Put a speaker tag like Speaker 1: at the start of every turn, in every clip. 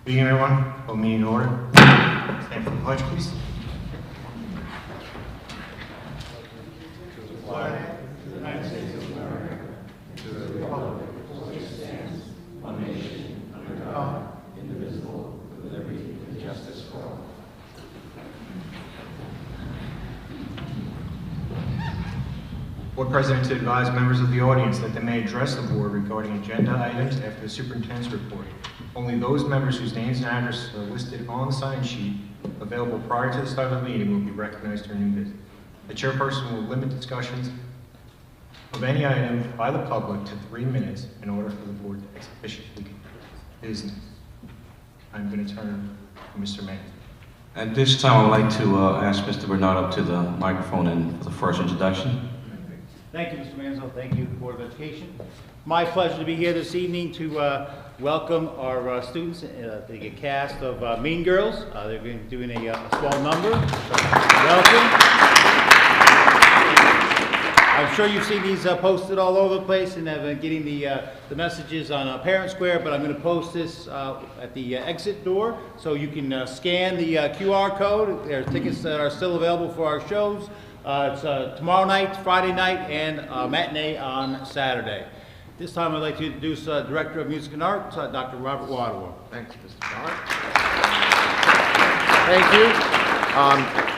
Speaker 1: Good evening, everyone. Call the meeting to order. Stand for the pledge, please. To the flag of the United States of America, to the republic for which it stands, one nation, under God, indivisible, with liberty and justice for all. Board President to advise members of the audience that they may address the board regarding agenda items after the superintendent's report. Only those members whose names and addresses are listed on the sign sheet available prior to the start of the meeting will be recognized during the visit. The chairperson will limit discussions of any item by the public to 3 minutes in order for the board to expeditiously complete business. I'm going to turn to Mr. Mann.
Speaker 2: At this time, I'd like to ask Mr. Bernard up to the microphone and for the first introduction.
Speaker 3: Thank you, Mr. Manzo. Thank you, Board of Education. My pleasure to be here this evening to welcome our students, the cast of Mean Girls. They're going to be doing a small number. Welcome. I'm sure you've seen these posted all over the place and have been getting the messages on Parent Square, but I'm going to post this at the exit door so you can scan the QR code. There are tickets that are still available for our shows. It's tomorrow night, Friday night, and matinee on Saturday. This time I'd like to introduce Director of Music and Art, Dr. Robert Waterworth.
Speaker 4: Thank you, Mr. Bernard. Thank you.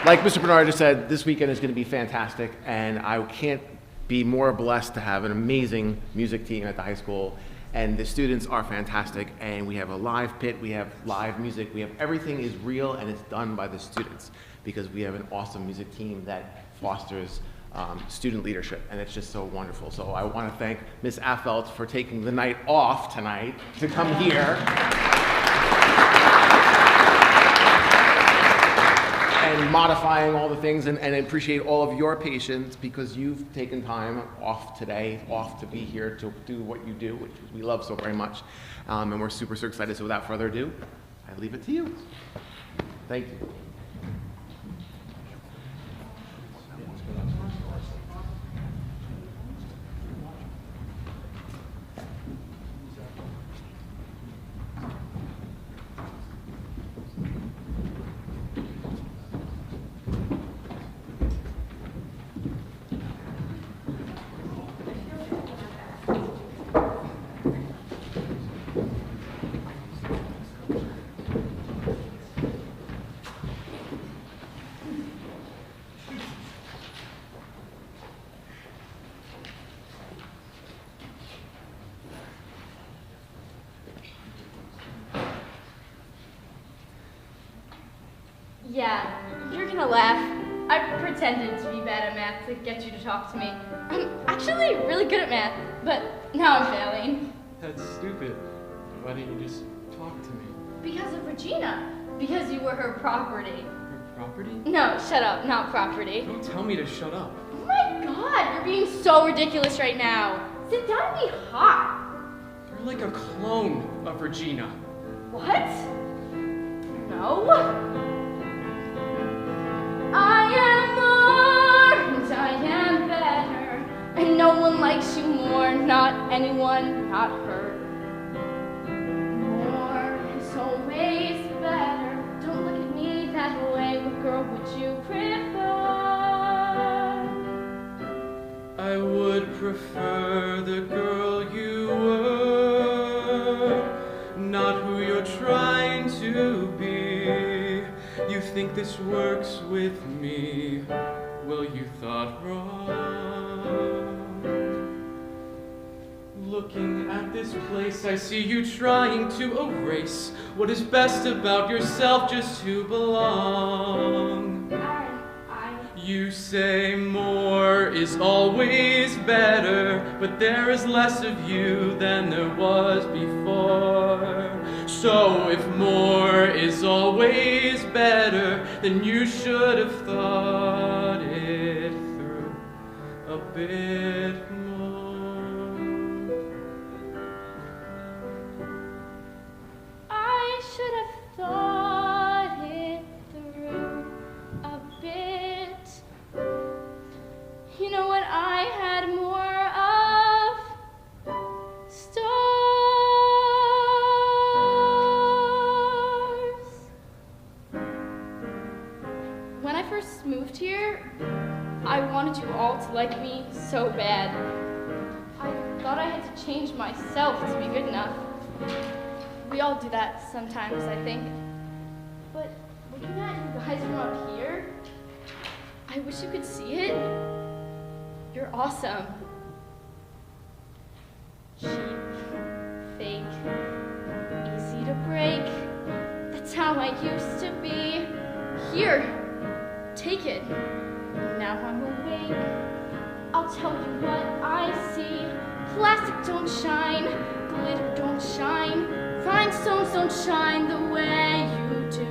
Speaker 4: Like Mr. Bernard just said, this weekend is going to be fantastic, and I can't be more blessed to have an amazing music team at the high school. And the students are fantastic, and we have a live pit, we have live music, we have everything is real, and it's done by the students because we have an awesome music team that fosters student leadership, and it's just so wonderful. So I want to thank Ms. Affelt for taking the night off tonight to come here and modifying all the things, and appreciate all of your patience because you've taken time off today, off to be here to do what you do, which we love so very much, and we're super excited. So without further ado, I leave it to you. Thank you.
Speaker 5: Yeah, you're gonna laugh. I pretended to be bad at math to get you to talk to me. I'm actually really good at math, but now I'm failing.
Speaker 6: That's stupid. Why didn't you just talk to me?
Speaker 5: Because of Regina. Because you were her property.
Speaker 6: Her property?
Speaker 5: No, shut up, not property.
Speaker 6: Don't tell me to shut up.
Speaker 5: Oh my god, you're being so ridiculous right now. Sit down and be hot.
Speaker 6: You're like a clone of Regina.
Speaker 5: What? No. I am more and I am better, and no one likes you more, not anyone, not her. More is always better. Don't look at me that way. What girl would you prefer?
Speaker 6: I would prefer the girl you were, not who you're trying to be. You think this works with me? Well, you thought wrong. Looking at this place, I see you trying to erase what is best about yourself just to belong. You say more is always better, but there is less of you than there was before. So if more is always better, then you should have thought it through a bit more.
Speaker 5: I should have thought it through a bit. You know what I had more of? Stars. when I first moved here, I wanted you all to like me so bad. I thought I had to change myself to be good enough. We all do that sometimes, I think. But looking at you guys from up here, I wish you could see it. You're awesome. Cheap, fake, easy to break. That's how I used to be. Here, take it. Now I'm awake. I'll tell you what I see. Plastic don't shine, glitter don't shine, rhinestones don't shine the way you do.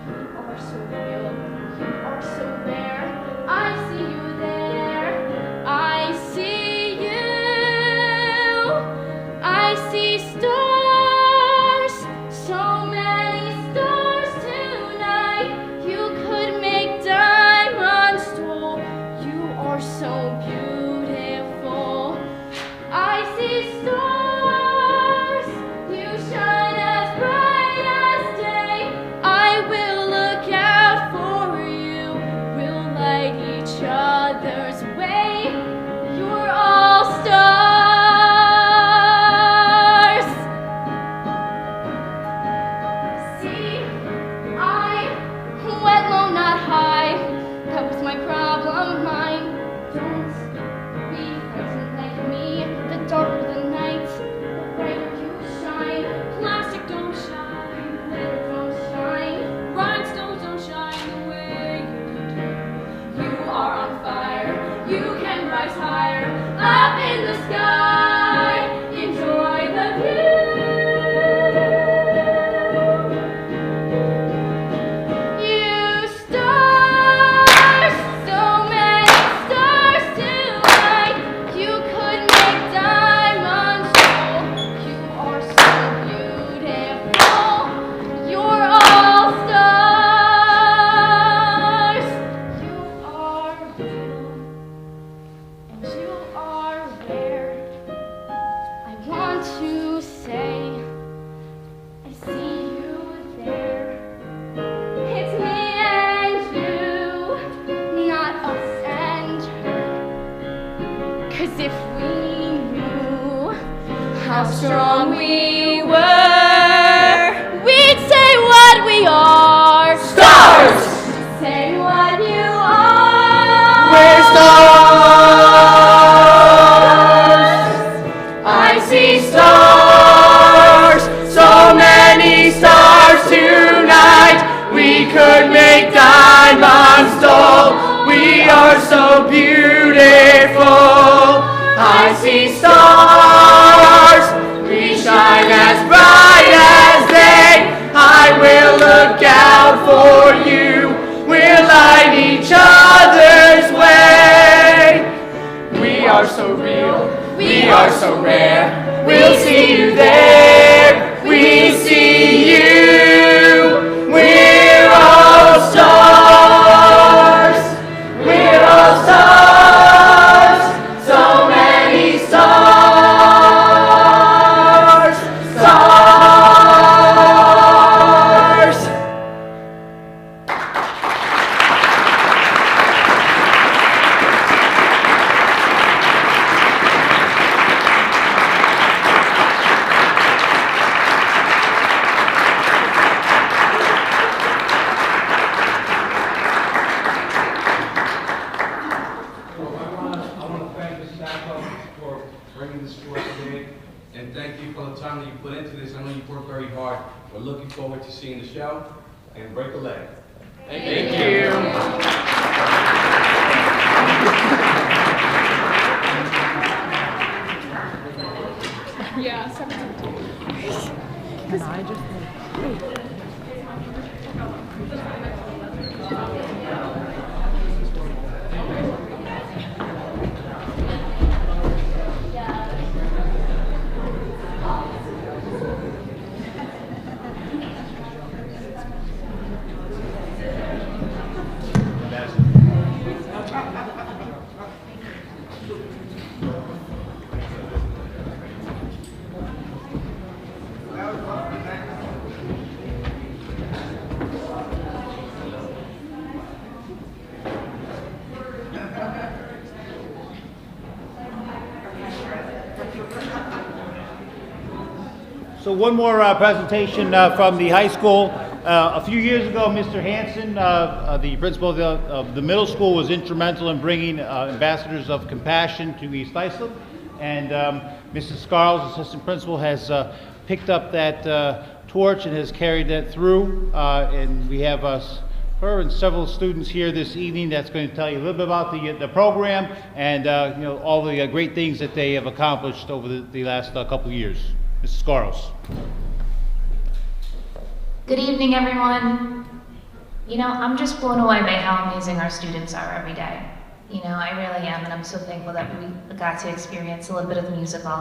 Speaker 5: You are so real, you are so rare. I see you there, I see you. I see stars, so many stars tonight. You could make diamonds tall. You are so beautiful. I see stars, you shine as bright as day. I will look out for you, we'll light each other's way. You're all stars. See, I went low, not high. That was my problem, mine. Don't be frightened like me. The darker the night, the brighter you shine. Plastic don't shine, glitter don't shine, rhinestones don't shine the way you do. You are on fire, you can rise higher, up in the sky. Enjoy the view. You stars, so many stars tonight. You could make diamonds tall. You are so beautiful. You're all stars. You are real, and you are rare. I want to say, I see you there. It's me and you, not us and her. 'Cause if we knew how strong we were, we'd say what we are. Stars! Say what you are.
Speaker 6: We're stars. I see stars, so many stars tonight. We could make diamonds dull. We are so beautiful. I see stars, we shine as bright as day. I will look out for you, we'll light each other's way. We are so real, we are so rare. We'll see you there, we see you. We're all stars, we're all stars. So many stars, stars.
Speaker 2: I want to thank the staff for bringing this to us today, and thank you for the time that you put into this. I know you worked very hard. We're looking forward to seeing the show, and break a leg.
Speaker 6: Thank you.
Speaker 5: Yeah,
Speaker 3: So one more presentation from the high school. A few years ago, Mr. Hanson, the principal of the middle school, was instrumental in bringing Ambassadors of Compassion to East Islip. And Mrs. Scarles, assistant principal, has picked up that torch and has carried that through. And we have her and several students here this evening that's going to tell you a little bit about the program and you know, all the great things that they have accomplished over the last couple of years. Mrs. Scarles.
Speaker 7: Good evening, everyone. You know, I'm just blown away by how amazing our students are every day. You know, I really am, and I'm so thankful that we got to experience a little bit of the musical.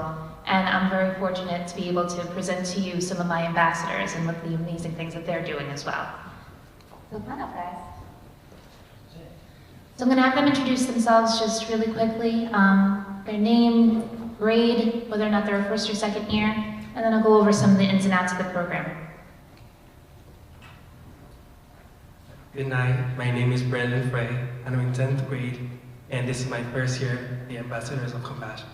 Speaker 7: And I'm very fortunate to be able to present to you some of my ambassadors and what the amazing things that they're doing as well. So come on up, guys. So I'm going to have them introduce themselves just really quickly. Their name, grade, whether or not they're a first or second year, and then I'll go over some of the ins and outs of the program.
Speaker 8: Good night, my name is Brandon Frey, and I'm in 10th grade, and this is my first year at the Ambassadors of Compassion.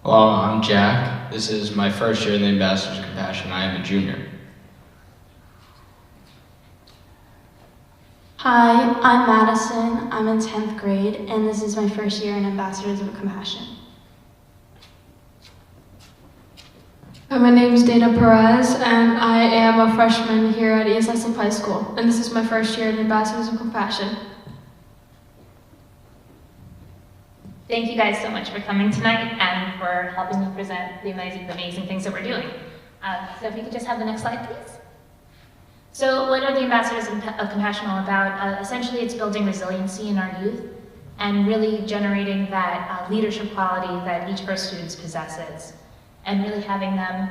Speaker 9: Hello, I'm Jack. This is my first year in the Ambassadors of Compassion. I am a junior.
Speaker 10: Hi, I'm Madison. I'm in 10th grade, and this is my first year in Ambassadors of Compassion.
Speaker 11: My name is Dana Perez, and I am a freshman here at Islip High School, and this is my first year in Ambassadors of Compassion.
Speaker 7: Thank you guys so much for coming tonight and for helping me present the amazing things that we're doing. So if you could just have the next slide, please. So what are the Ambassadors of Compassion all about? Essentially, it's building resiliency in our youth and really generating that leadership quality that each of our students possesses, and really having them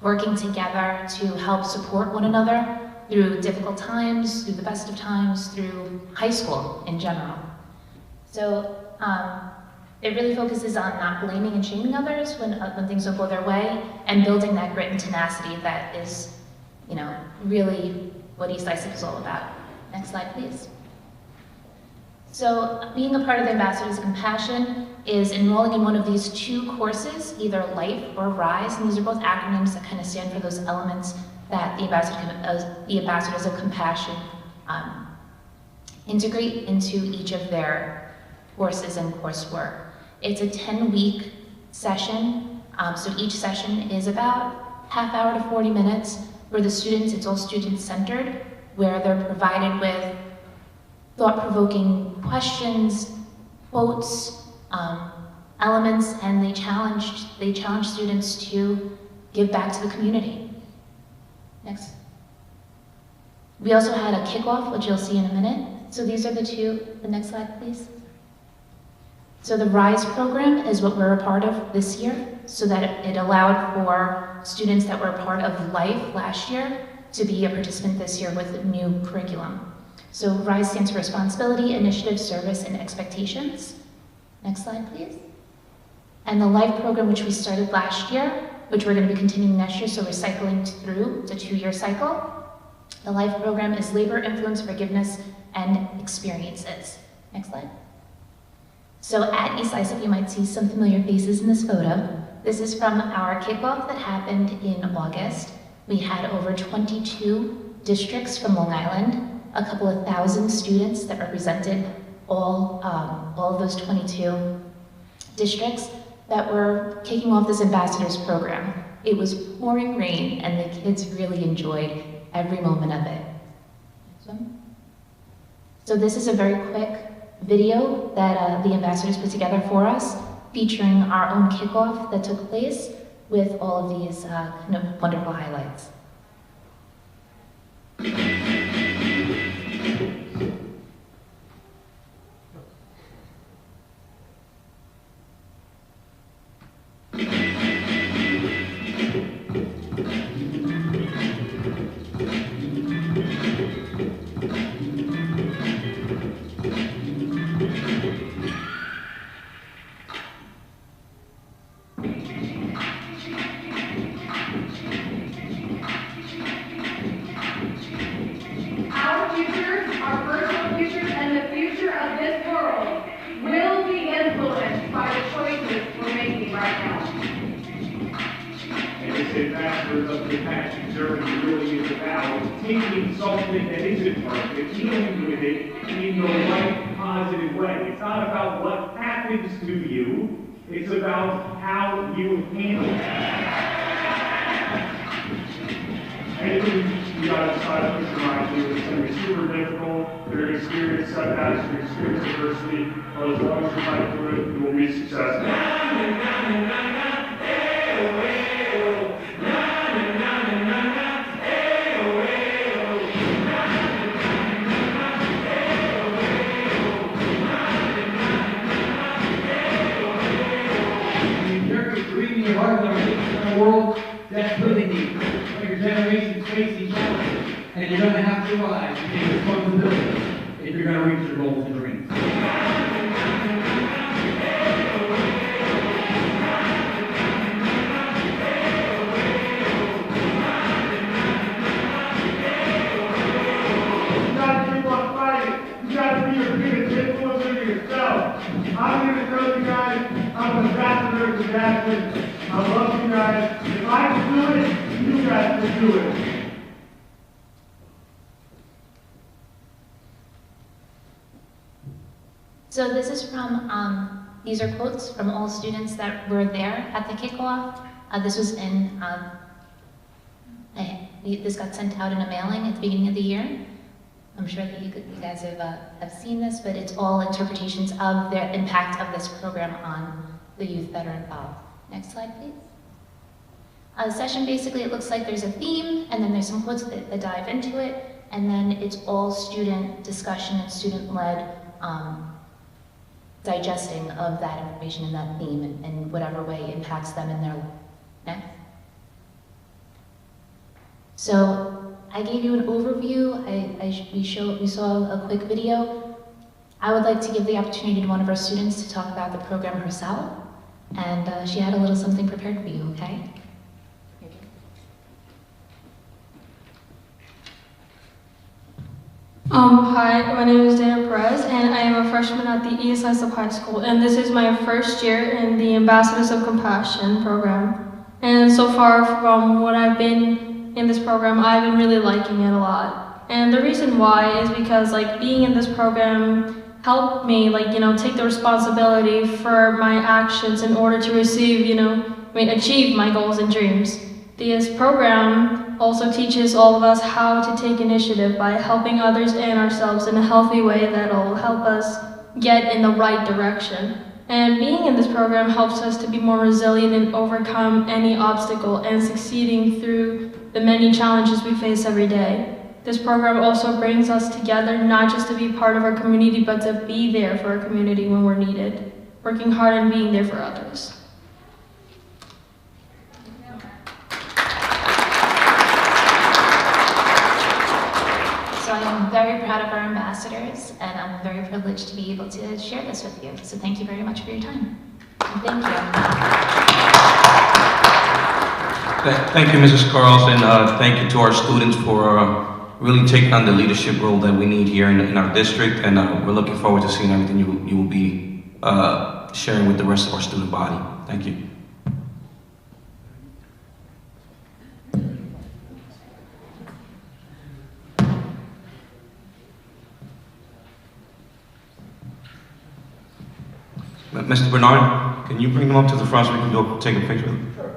Speaker 7: working together to help support one another through difficult times, through the best of times, through high school in general. So it really focuses on not blaming and shaming others when things don't go their way, and building that grit and tenacity that is, you know, really what East Islip is all about. Next slide, please. So being a part of the Ambassadors of Compassion is enrolling in one of these two courses, either LIFE or RISE, and these are both acronyms that kind of stand for those elements that the Ambassadors of Compassion integrate into each of their courses and coursework. It's a 10-week session, so each session is about half hour to 40 minutes. For the students, it's all student-centered, where they're provided with thought-provoking questions, quotes, elements, and they challenge students to give back to the community. Next. We also had a kickoff, which you'll see in a minute. So these are the next slide, please. So the RISE program is what we're a part of this year, so that it allowed for students that were a part of LIFE last year to be a participant this year with a new curriculum. So RISE stands for Responsibility, Initiative, Service, and Expectations. Next slide, please. And the LIFE program, which we started last year, which we're going to be continuing next year, so we're cycling through the 2-year cycle. The LIFE program is Labor, Influence, Forgiveness, and Experiences. Next slide. So at East Islip, you might see some familiar faces in this photo. This is from our kickoff that happened in August. We had over 22 districts from Long Island, a couple of thousand students that represented all of those 22 districts that were kicking off this ambassadors program. It was pouring rain, and the kids really enjoyed every moment of it. Next one. So this is a very quick video that the ambassadors put together for us, featuring our own kickoff that took place with all of these kind of wonderful highlights.
Speaker 12: ambassadors of compassion journey really is about taking something that isn't perfect, dealing with it in the right, positive way. It's not about what happens to you, it's about how you handle it. Anything you got inside of this remind you is going to be super difficult. You're going to experience setbacks, you're going to experience adversity, but as long as you fight through it, you will be successful.
Speaker 13: That's really deep. But your generations face each other, and you're going to have to rise and take responsibility if you're going to reach your goals and dreams.
Speaker 12: You gotta keep on fighting. You gotta be your biggest influencer to yourself. I'm here to tell you guys, I'm an ambassador to Jackson. I love you guys. If I can do it, you guys can do it.
Speaker 7: So this is from, these are quotes from all students that were there at the kickoff. This was in, this got sent out in a mailing at the beginning of the year. I'm sure that you guys have seen this, but it's all interpretations of the impact of this program on the youth that are involved. Next slide, please. The session, basically, it looks like there's a theme, and then there's some quotes that dive into it, and then it's all student discussion and student-led digesting of that information and that theme in whatever way impacts them in their life. Next. So I gave you an overview. We saw a quick video. I would like to give the opportunity to one of our students to talk about the program herself, and she had a little something prepared for you, okay?
Speaker 11: Hi, my name is Dana Perez, and I am a freshman at the Islip High School, and this is my first year in the Ambassadors of Compassion program. And so far, from what I've been in this program, I've been really liking it a lot. And the reason why is because, being in this program helped me, take the responsibility for my actions in order to achieve my goals and dreams. This program also teaches all of us how to take initiative by helping others and ourselves in a healthy way that'll help us get in the right direction. And being in this program helps us to be more resilient and overcome any obstacle and succeeding through the many challenges we face every day. This program also brings us together not just to be part of our community, but to be there for our community when we're needed, working hard and being there for others.
Speaker 7: So I'm very proud of our ambassadors, and I'm very privileged to be able to share this with you. So thank you very much for your time. And thank you.
Speaker 14: Thank you, Mrs. Carlson. Thank you to our students for really taking on the leadership role that we need here in our district, and we're looking forward to seeing everything you will be sharing with the rest of our student body. Thank you. Mr. Bernard, can you bring them up to the front so we can go take a picture of them? Sure.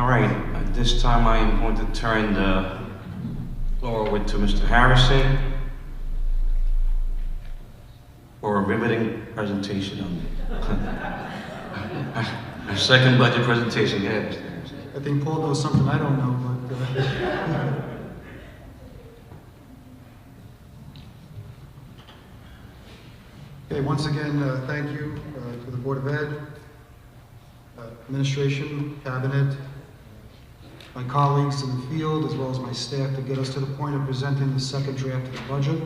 Speaker 14: right, at this time I am going to turn the floor over to Mr. Harrison for a riveting presentation on our second budget presentation. Go ahead, Mr. Harrison.
Speaker 15: I think Paul knows something I don't know, but okay, once again, thank you to the Board of Ed, administration, cabinet, my colleagues in the field, as well as my staff to get us to the point of presenting the second draft of the budget.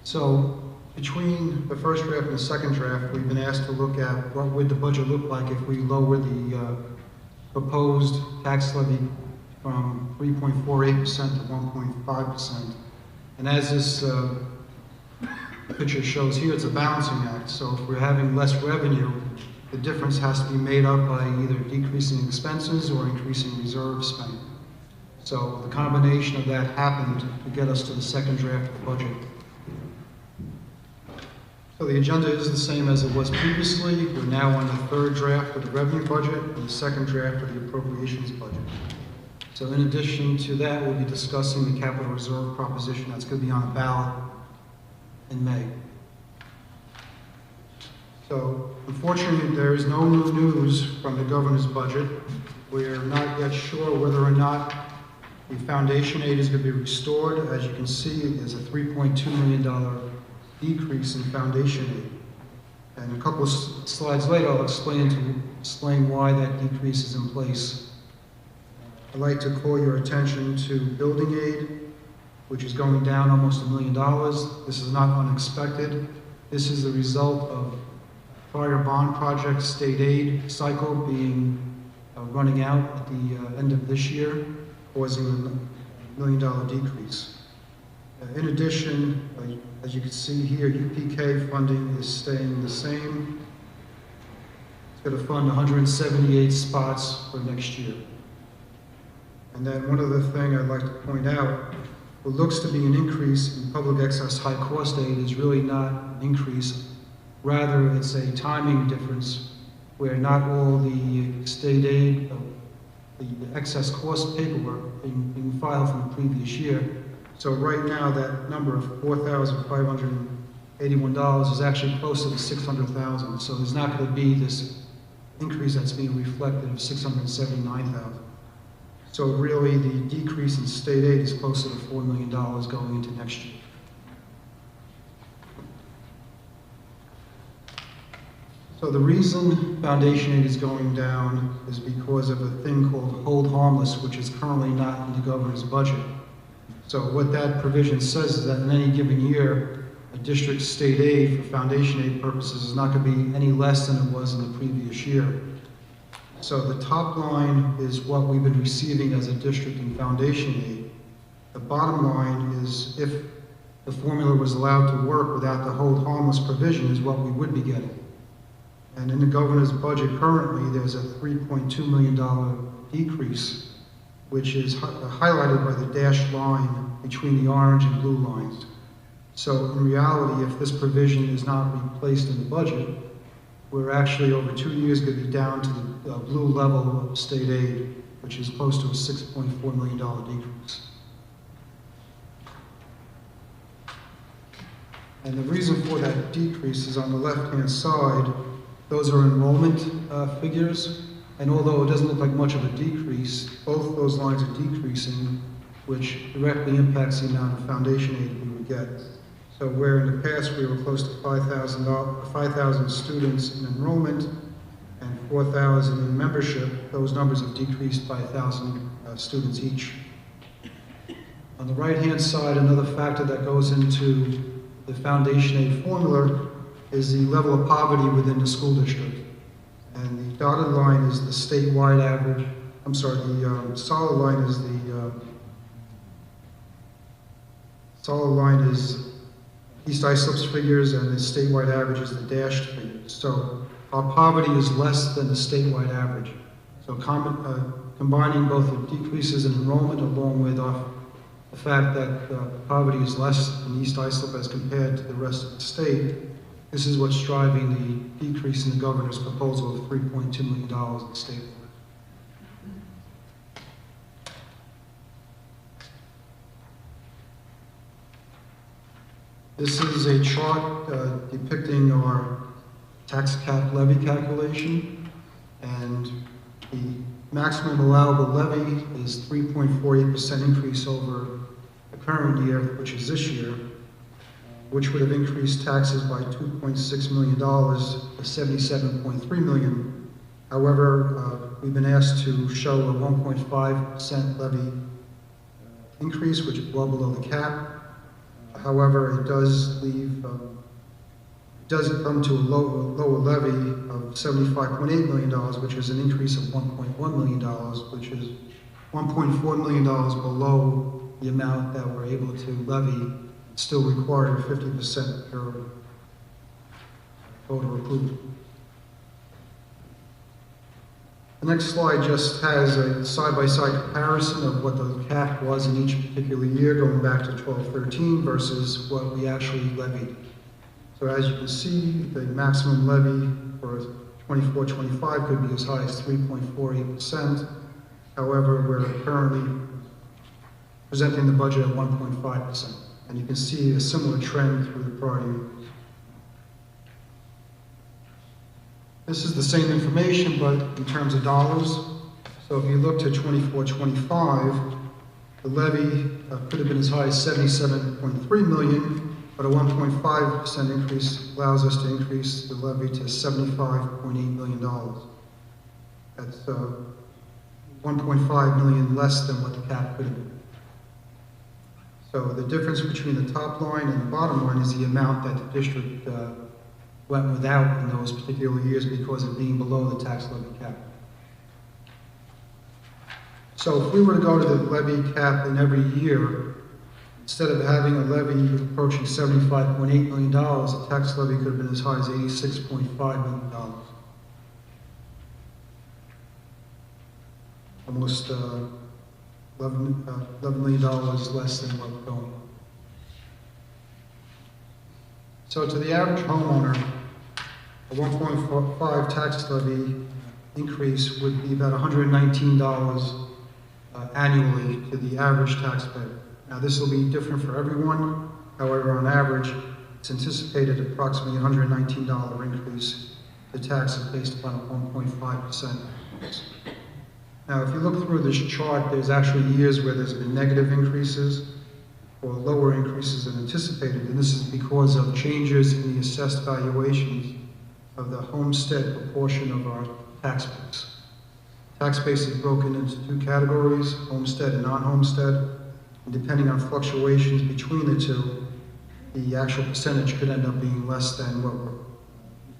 Speaker 15: So, between the first draft and the second draft, we've been asked to look at what would the budget look like if we lower the proposed tax levy from 3.48% to 1.5%. And as this picture shows here, it's a balancing act. So if we're having less revenue, the difference has to be made up by either decreasing expenses or increasing reserve spending. So the combination of that happened to get us to the second draft of the budget. So the agenda is the same as it was previously. We're now on the third draft of the revenue budget and the second draft of the appropriations budget. So in addition to that, we'll be discussing the capital reserve proposition that's going to be on the ballot in May. So unfortunately, there is no new news from the governor's budget. We're not yet sure whether or not the foundation aid is going to be restored. As you can see, there's a $3.2 million decrease in foundation aid. And a couple of slides later, I'll explain why that decrease is in place. I'd like to call your attention to building aid, which is going down almost $1 million. This is not unexpected. This is the result of prior bond project state aid cycle being running out at the end of this year, causing a $1 million decrease. In addition, as you can see here, UPK funding is staying the same. It's going to fund 178 spots for next year. And then one other thing I'd like to point out, what looks to be an increase in public excess high cost aid is really not an increase. Rather, it's a timing difference where not all the state aid, the excess cost paperwork being filed from the previous year. So right now, that number of $4,581 is actually closer to $600,000. So there's not going to be this increase that's being reflected of $679,000. So really, the decrease in state aid is closer to $4 million going into next year. So the reason foundation aid is going down is because of a thing called hold harmless, which is currently not in the governor's budget. So what that provision says is that in any given year, a district's state aid for foundation aid purposes is not going to be any less than it was in the previous year. So the top line is what we've been receiving as a district in foundation aid. The bottom line is if the formula was allowed to work without the hold harmless provision is what we would be getting. And in the governor's budget currently, there's a $3.2 million decrease, which is highlighted by the dashed line between the orange and blue lines. So in reality, if this provision is not replaced in the budget, we're actually over 2 years going to be down to the blue level of state aid, which is close to a $6.4 million decrease. And the reason for that decrease is on the left-hand side. Those are enrollment figures, and although it doesn't look like much of a decrease, both those lines are decreasing, which directly impacts the amount of foundation aid we would get. So where in the past we were close to 5,000 students in enrollment and 4,000 in membership, those numbers have decreased by 1,000 students each. On the right-hand side, another factor that goes into the foundation aid formula is the level of poverty within the school district. And the dotted line is the statewide average. I'm sorry, the solid line is East Islip's figures, and the statewide average is the dashed figures. So our poverty is less than the statewide average. So combining both the decreases in enrollment along with the fact that poverty is less in East Islip as compared to the rest of the state, This is what's driving the decrease in the governor's proposal of $3.2 million in the state. This is a chart depicting our tax cap levy calculation, and the maximum allowable levy is 3.48% increase over the current year, which is this year, which would have increased taxes by $2.6 million to $77.3 million. However, we've been asked to show a 1.5% levy increase, which is well below the cap. However, it does leave, doesn't come to a lower levy of $75.8 million, which is an increase of $1.1 million, which is $1.4 million below the amount that we're able to levy, still required 50% per voter approval. The next slide just has a side-by-side comparison of what the cap was in each particular year, going back to 12-13 versus what we actually levied. So as you can see, the maximum levy for 24-25 could be as high as 3.48%. However, we're currently presenting the budget at 1.5%. And you can see a similar trend through the prior years. This is the same information, but in terms of dollars. So if you look to 24-25, the levy could have been as high as $77.3 million, but a 1.5% increase allows us to increase the levy to $75.8 million. That's 1.5 million less than what the cap could have been. So the difference between the top line and the bottom line is the amount that the district went without in those particular years because of being below the tax levy cap. So if we were to go to the levy cap in every year, instead of having a levy approaching $75.8 million, the tax levy could have been as high as $86.5 million. Almost $11 million less than what we're going. So to the average homeowner, a 1.5 tax levy increase would be about $119 annually to the average taxpayer. Now this will be different for everyone. However, on average, it's anticipated approximately $119 increase to taxes based upon a 1.5% increase. Now, if you look through this chart, there's actually years where there's been negative increases or lower increases than anticipated, and this is because of changes in the assessed valuations of the homestead proportion of our tax base. Tax base is broken into two categories, homestead and non-homestead, and depending on fluctuations between the two, the actual percentage could end up being less than what we're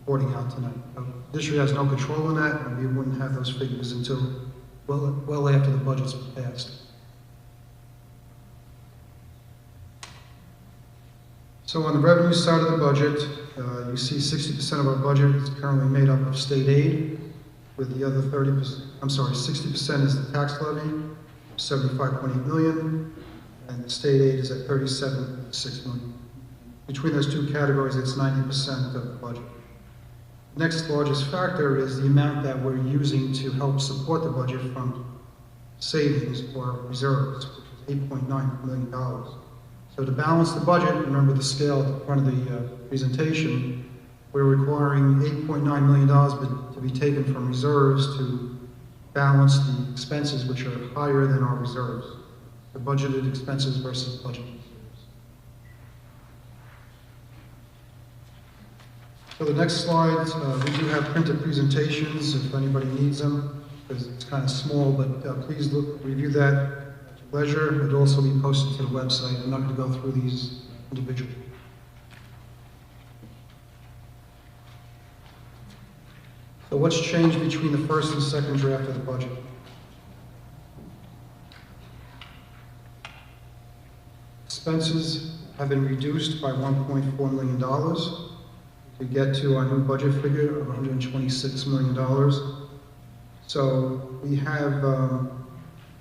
Speaker 15: reporting out tonight. The district has no control in that, and we wouldn't have those figures until well after the budget's passed. So on the revenue side of the budget, you see 60% of our budget is currently made up of state aid, with the other 60% is the tax levy, $75.8 million, and the state aid is at $37.6 million. Between those two categories, it's 90% of the budget. The next largest factor is the amount that we're using to help support the budget from savings or reserves, which is $8.9 million. So to balance the budget, remember the scale at the front of the presentation, we're requiring $8.9 million to be taken from reserves to balance the expenses which are higher than our reserves, the budgeted expenses versus budget reserves. So the next slide, we do have printed presentations if anybody needs them, because it's kind of small, but please review that at your leisure. It'll also be posted to the website. I'm not going to go through these individually. So what's changed between the first and second draft of the budget? Expenses have been reduced by $1.4 million to get to our new budget figure of $126 million. So we have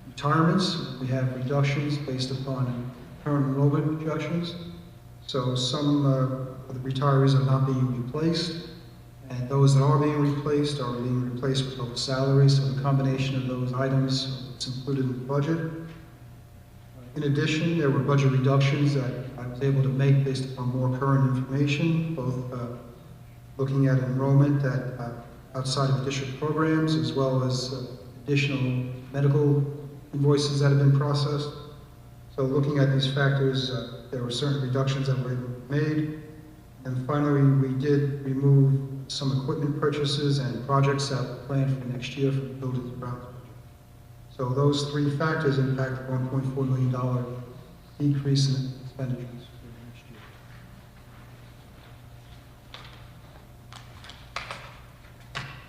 Speaker 15: retirements, we have reductions based upon current enrollment projections. So some the retirees are not being replaced, and those that are being replaced with lower salaries, so the combination of those items is included in the budget. In addition, there were budget reductions that I was able to make based upon more current information, both looking at enrollment at outside of district programs, as well as additional medical invoices that have been processed. So looking at these factors, there were certain reductions that were made. And finally, we did remove some equipment purchases and projects that were planned for next year for the buildings and grounds budget. So those three factors impact the $1.4 million decrease in expenditures for next year.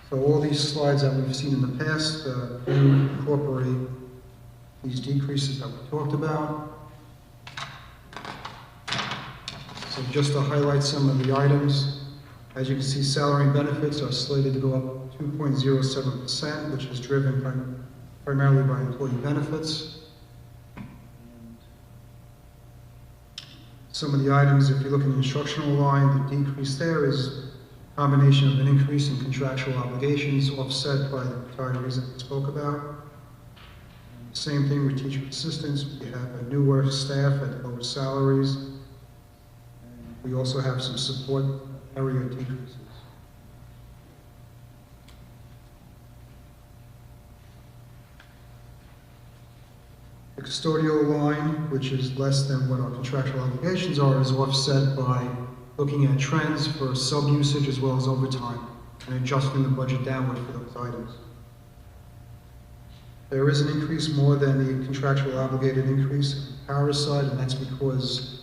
Speaker 15: So all these slides that we've seen in the past do incorporate these decreases that we talked about. So just to highlight some of the items, as you can see, salary and benefits are slated to go up 2.07%, which is driven primarily by employee benefits. Some of the items, if you look in the instructional line, the decrease there is a combination of an increase in contractual obligations offset by the retirees that we spoke about. Same thing with teacher assistants. We have a newer staff at lower salaries. And we also have some support area decreases. The custodial line, which is less than what our contractual obligations are, is offset by looking at trends for sub-usage as well as overtime and adjusting the budget downward for those items. There is an increase more than the contractual obligated increase on the power side, and that's because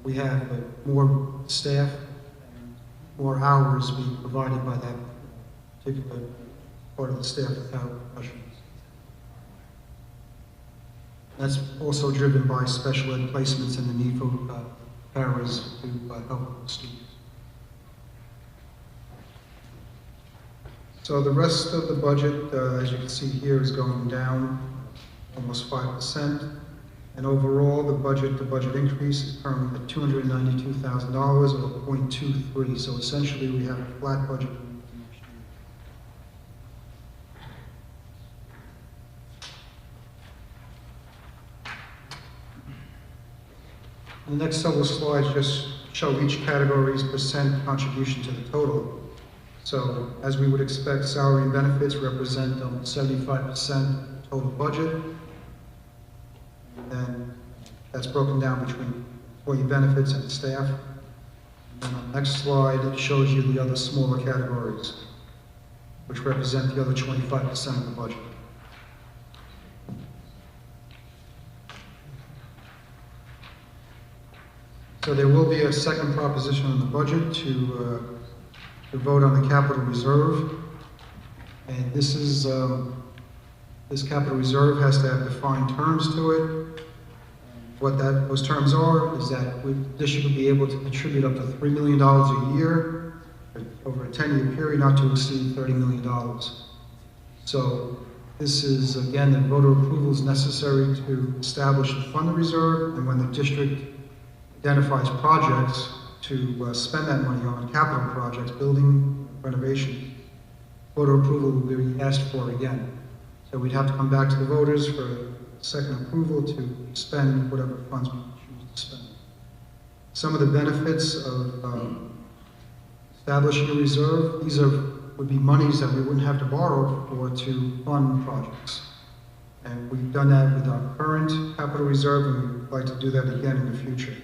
Speaker 15: we have more staff and more hours being provided by that particular part of the staff without professionals. That's also driven by special ed placements and the need for paras to help the students. So the rest of the budget, as you can see here, is going down almost 5%. And overall, the budget increase is currently at $292,000 or 0.23. So essentially, we have a flat budget. The next several slides just show each category's percent contribution to the total. So, as we would expect, salary and benefits represent 75% of the total budget. And then that's broken down between employee benefits and staff. And on the next slide, it shows you the other smaller categories, which represent the other 25% of the budget. So there will be a second proposition on the budget to vote on the capital reserve. And this is, this capital reserve has to have defined terms to it. What those terms are is that the district will be able to contribute up to $3 million a year over a 10-year period, not to exceed $30 million. So this is, again, the voter approval is necessary to establish and fund the reserve, and when the district identifies projects to spend that money on, capital projects, building renovation, voter approval will be asked for again. So we'd have to come back to the voters for second approval to spend whatever funds we choose to spend. Some of the benefits of establishing a reserve, these would be monies that we wouldn't have to borrow for to fund projects. And we've done that with our current capital reserve, and we'd like to do that again in the future.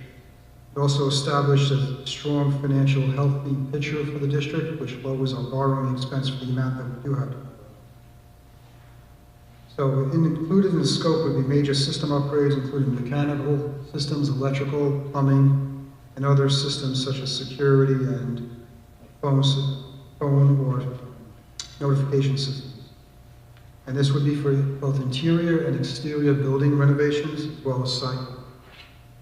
Speaker 15: We also established a strong financial healthy picture for the district, which lowers our borrowing expense for the amount that we do have to borrow. So included in the scope would be major system upgrades, including mechanical systems, electrical, plumbing, and other systems such as security and phone or notification systems. And this would be for both interior and exterior building renovations, as well as site.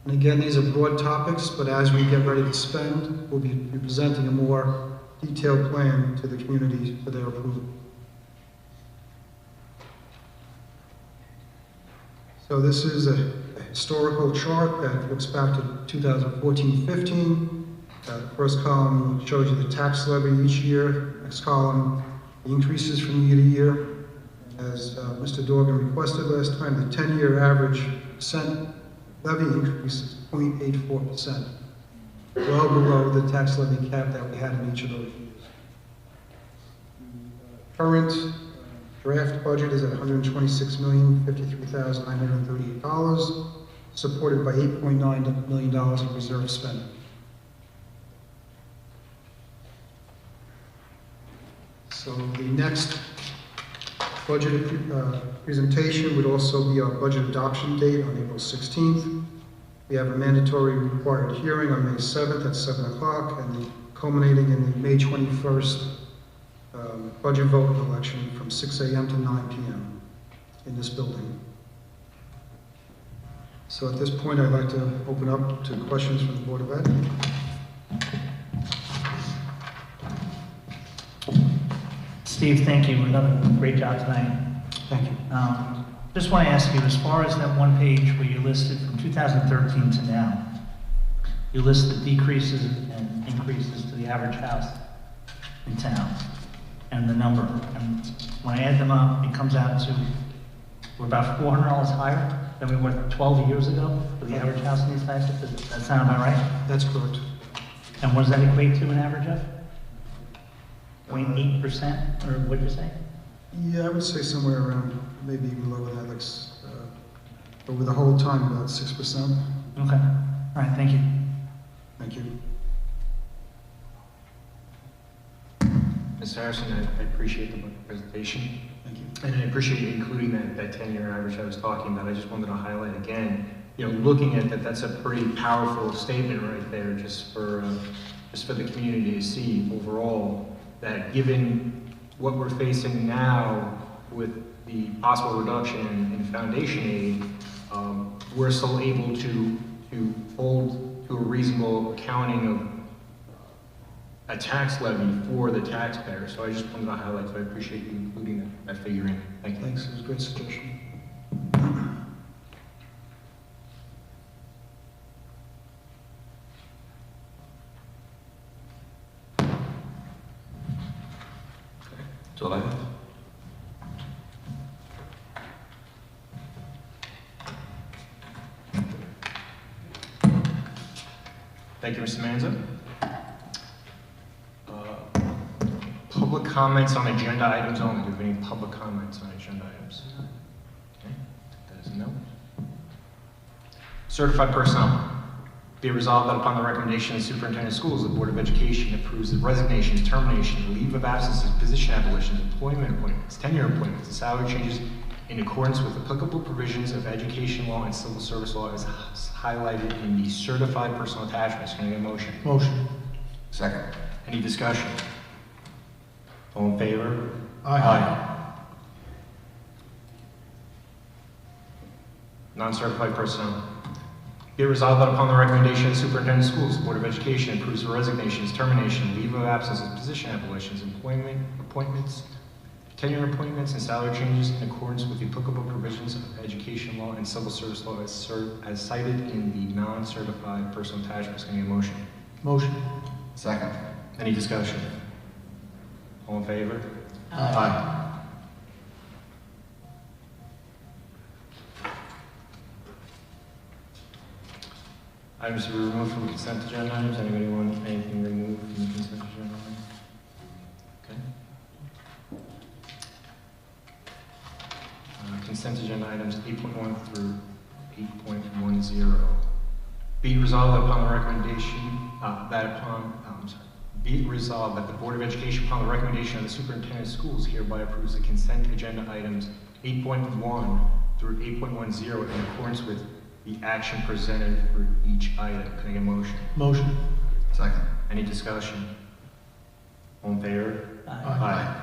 Speaker 15: And again, these are broad topics, but as we get ready to spend, we'll be presenting a more detailed plan to the community for their approval. So this is a historical chart that looks back to 2014-15. The first column shows you the tax levy each year. Next column, the increases from year to year. As Mr. Dorgan requested last time, the 10-year average percent levy increase is 0.84%, well below the tax levy cap that we had in each of those years. Current draft budget is at $126,053,938, supported by $8.9 million in reserve spending. So the next budget presentation would also be our budget adoption date on April 16th. We have a mandatory required hearing on May 7th at 7 o'clock, and culminating in the May 21st budget vote and election from 6 a.m. to 9 p.m. in this building. So at this point, I'd like to open up to questions from the Board of Ed.
Speaker 16: Steve, thank you. Another great job tonight.
Speaker 15: Thank you.
Speaker 16: Just want to ask you, as far as that one page where you listed from 2013 to now, you list the decreases and increases to the average house in town and the number. And when I add them up, it comes out to we're about $400 higher than we were 12 years ago for the average house in these types. Does that sound about right?
Speaker 15: That's correct.
Speaker 16: And what does that equate to an average of? 0.8%, or what did you say?
Speaker 15: Yeah, I would say somewhere around, maybe even lower than that, like, over the whole time, about 6%.
Speaker 16: Okay. All right, thank you.
Speaker 15: Thank you.
Speaker 1: Ms. Harrison, I appreciate the presentation.
Speaker 15: Thank you.
Speaker 1: And I appreciate you including that 10-year average I was talking about. I just wanted to highlight again, looking at that, that's a pretty powerful statement right there, just for the community to see overall, that given what we're facing now with the possible reduction in foundation aid, we're still able to hold to a reasonable accounting of a tax levy for the taxpayer. So I just wanted to highlight, so I appreciate you including that figure in. Thank you.
Speaker 15: Thanks, it was a great suggestion.
Speaker 14: That's all I have.
Speaker 1: Thank you, Mr. Manzo. Public comments on agenda items only. Do we have any public comments on agenda items? Okay, that is a no. Certified personnel. Be it resolved that upon the recommendation of the superintendent of schools, the Board of Education approves the resignations, terminations, leave of absences, position abolitions, employment appointments, tenure appointments, and salary changes in accordance with applicable provisions of education law and civil service law as highlighted in the certified personnel attachments. Can I get a motion?
Speaker 15: Motion.
Speaker 1: Second. Any discussion? All in favor?
Speaker 15: Aye.
Speaker 1: Non-certified personnel. Be it resolved that upon the recommendation of the superintendent of schools, the Board of Education approves the resignations, termination, leave of absences, position abolitions, employment appointments, tenure appointments, and salary changes in accordance with the applicable provisions of education law and civil service law as cited in the non-certified personnel attachments. Can I get a motion?
Speaker 15: Motion.
Speaker 1: Second. Any discussion? All in favor?
Speaker 15: Aye.
Speaker 1: Items to be removed from the consent agenda items. Anybody want anything removed from the consent agenda items? Okay. Consent agenda items 8.1 through 8.10. Be it resolved that upon the recommendation be it resolved that the Board of Education, upon the recommendation of the superintendent of schools, hereby approves the consent agenda items 8.1 through 8.10 in accordance with the action presented for each item. Can I get a motion?
Speaker 15: Motion.
Speaker 1: Second. Any discussion? All in favor? Aye.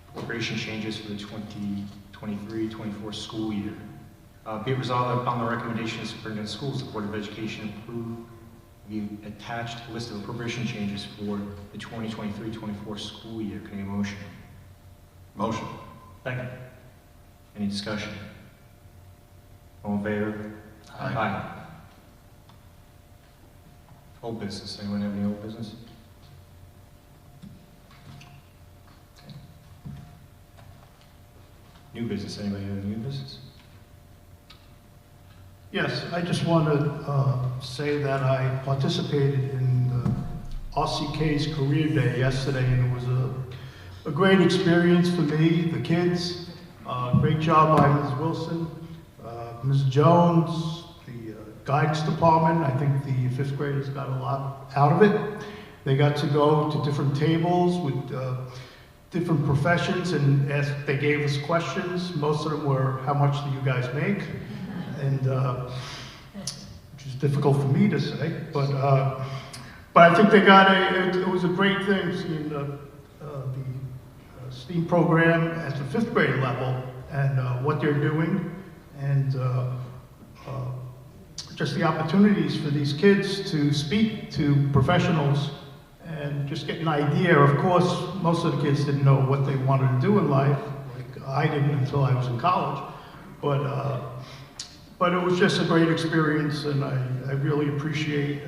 Speaker 1: Appropriation changes for the 2023-24 school year. Be it resolved that upon the recommendation of the superintendent of schools, the Board of Education approve the attached list of appropriation changes for the 2023-24 school year. Can I get a motion? Motion.
Speaker 16: Second.
Speaker 1: Any discussion? All in favor? Aye. Old business, anyone have any old business? Okay. New business, anybody have any new business?
Speaker 17: Yes, I just want to say that I participated in the RCK's Career Day yesterday, and it was a great experience for me, the kids. Great job by Ms. Wilson, Ms. Jones, the guidance department. I think the fifth graders got a lot out of it. They got to go to different tables with different professions, and they gave us questions. Most of them were, how much do you guys make? And which is difficult for me to say, but I think they got it was a great thing seeing the STEAM program at the fifth grade level and what they're doing, and just the opportunities for these kids to speak to professionals and just get an idea. Of course, most of the kids didn't know what they wanted to do in life, like I didn't until I was in college, but it was just a great experience, and I really appreciate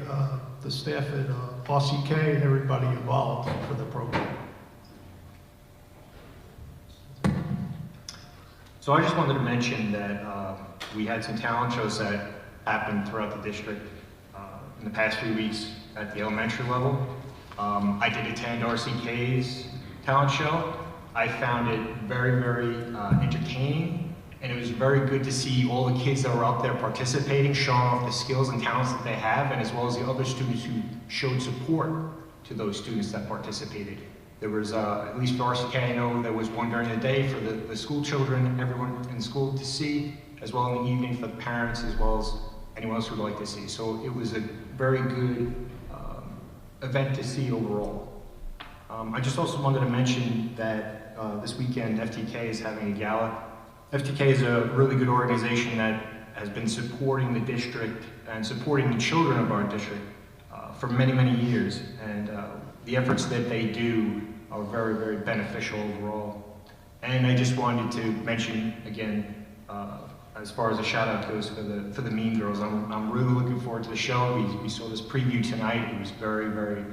Speaker 17: the staff at RCK and everybody involved for the program.
Speaker 1: So I just wanted to mention that we had some talent shows that happened throughout the district in the past few weeks at the elementary level. I did attend RCK's talent show. I found it very, very entertaining. And it was very good to see all the kids that were up there participating, showing off the skills and talents that they have, and as well as the other students who showed support to those students that participated. There was, at least for RCK, I know there was one during the day for the school children, everyone in school to see, as well in the evening for the parents, as well as anyone else who would like to see. So it was a very good event to see overall. I just also wanted to mention that this weekend FTK is having a gala. FTK is a really good organization that has been supporting the district and supporting the children of our district for many, many years. And the efforts that they do are very, very beneficial overall. And I just wanted to mention again, as far as a shout out goes for the Mean Girls, I'm really looking forward to the show. We saw this preview tonight. It was very, very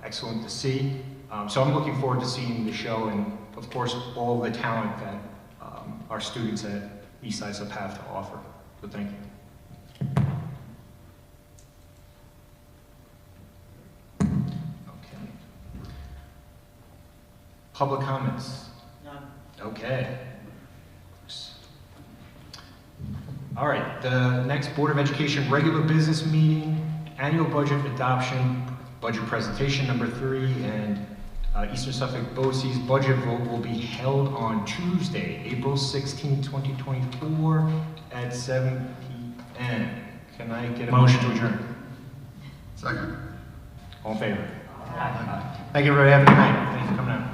Speaker 1: excellent to see. So I'm looking forward to seeing the show and of course all the talent that our students at East Islip have to offer. So thank you. Okay. Public comments? None. Okay. All right, the next Board of Education regular business meeting, annual budget adoption, budget presentation number 3, and Eastern Suffolk BOCE's budget vote will be held on Tuesday, April 16, 2024 at 7 p.m. Can I get a motion to adjourn?
Speaker 18: Second.
Speaker 1: All in favor? Aye. Thank you, everybody. Have a good night. Thanks for coming out.